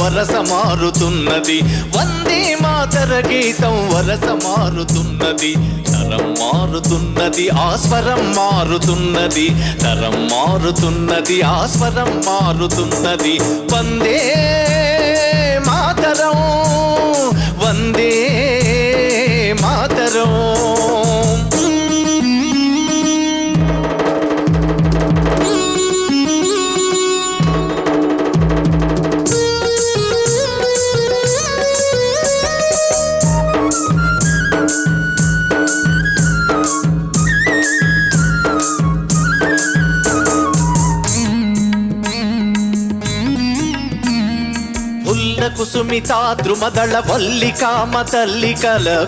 వరస మారుతున్నది. వందే మాతర గీతం వరస మారుతున్నది. తరం మారుతున్నది, ఆస్వరం మారుతున్నది. తరం మారుతున్నది, ఆస్వరం మారుతున్నది. వందే మాతరం, వందే మాతరం. కుసుమితా ద్రుమదళ వల్లికా మతల్లికల